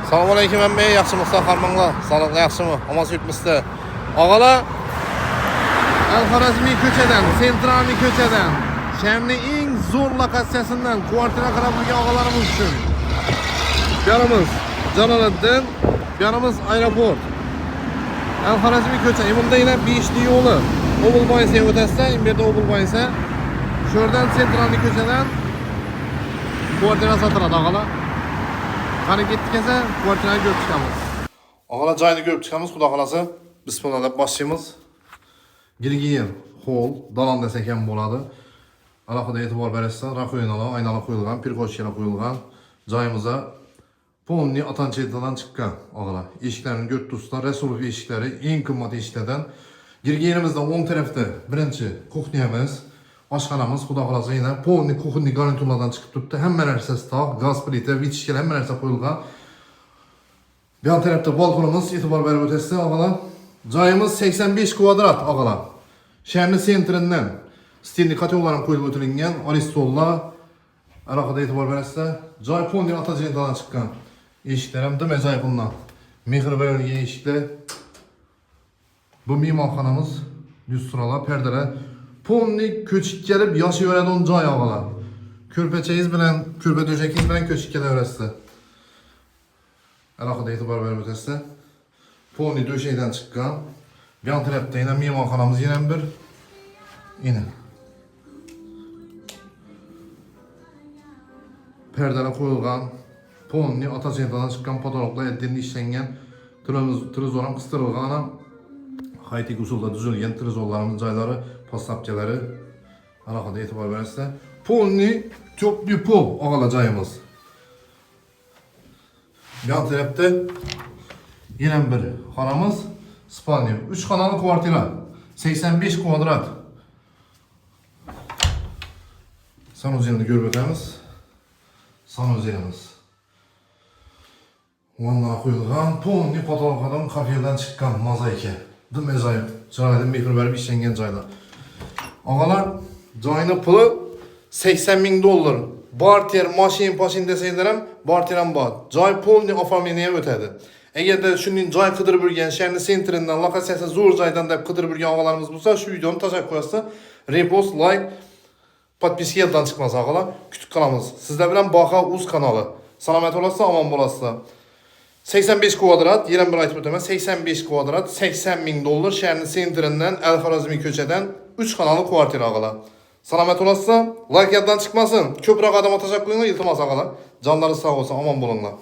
Assalomu alaykum hamma, yaxshimisiz qarmanglar? Sog'liqli yaxshimi? Omonsiz yuribmisizlar? Og'alar, Al-Xorazmiy ko'chadan, Sentralniy ko'chadan, shaharning eng zo'r lokatsiyasidan kvartira qilib turgan og'alarimiz uchun. Yanimiz Jaloliddin, yanimiz aeroport. Al-Xorazmiy ko'cha, bunda yana 5 yo'li. Oblboysa o'tasizda, bu yerda Oblboysa. Shu yerdan Sentralniy ko'chadan kvartira sotiladi og'alar. Qani ketdik esa, kvartirani ko'rib chiqamiz. Og'alar joyini ko'rib chiqamiz, xudo xolasa. Bismillah deb boshlaymiz. Girgiyen hol, dalon desek ham bo'ladi. Alohida e'tibor berasizlar, rakoyinalar, aynalar qo'yilgan, pirkochkalar qo'yilgan. Joyimizda polni atanchetadan chiqqan og'alar. Eshiklarning to'rt ustida Rasulov eshiklari eng qimmat eshiklardan. Girgiyenimizda o'ng tarafda birinchi kuxnyamiz, oshxonamiz, xudo xolasa yana polni kuxni garniturlardan chiqib turibdi. Hamma narsasi tog, gaz plita, vitishkalar hamma narsa qo'yilgan. Bu yon tarafda balkonimiz, e'tibor berib o'tasizlar og'alar. Joyimiz 85 kvadrat og'alar. Shaharning sentridan stilli katyollar qo'yilib o'tilgan, olistollar alohida e'tibor berasizlar. Joy polni atanchetadan chiqqan. Eshiklar ham dim ajoyib bundan. Mehr berilgan eshiklar. Bu mehmonxonamiz, lyustralar, perdalar. Polni ko'chib kelib yashayveradigan joy og'alar. Ko'rpachangiz bilan, ko'rpa döşekingiz bilan ko'chib kelaverasizlar. Alohida e'tibor berib o'tasizlar. Polni döşekdan chiqqan. Bu yon tarafda yana mehmonxonamiz yana bir. Yana. Perdalar qo'yilgan. Polni atanchetadan chiqqan podoloklar endi ishlangan. Trezor ham qistirilgan. Haytik usulda tuzilgan trezorlarimiz joylari, postapkalari alohida e'tibor berasizlar. Polni topli pol og'alar joyimiz. Yan tarafda yana bir xonamiz, spalnya. 3 xonali kvartira, 85 kvadrat. Sanuzelni ko'rib o'tamiz. Sanuzelimiz. Vanna qo'yilgan, polni potolokdan kafedan chiqqan mozaika. Dim ajoyib. Joylardan mehr berib ishlangan joylar. Og'alar, joyning puli $80,000. Barter, mashin desanglar ham barter ham bor. Joy polni oformleniga o'tadi. Agarda shunday joy qidirib yurgan, shaharning sentridan, lokatsiyasi zo'r joydan deb qidirib yurgan og'alarimiz bo'lsa, shu videoni tashlab qo'yasiz. Repost, like, podpiska yeldan chiqmas og'alar. Kutib qolamiz. Sizlar bilan Baxa Uz kanali. Salomat bo'lasizlar, omon bo'lasizlar. 85 kvadrat, yana bir aytib o'taman, 85 kvadrat, $80,000 shaharning sentridan, Al-Xorazmiy ko'chadan 3 xonali kvartira og'alar. Salomat bo'lasizlar, like yoddan chiqmasin. Ko'proq odam tashabbus qilinglar, iltimos og'alar. Jonlari sog' bo'lsin, omon bo'linglar.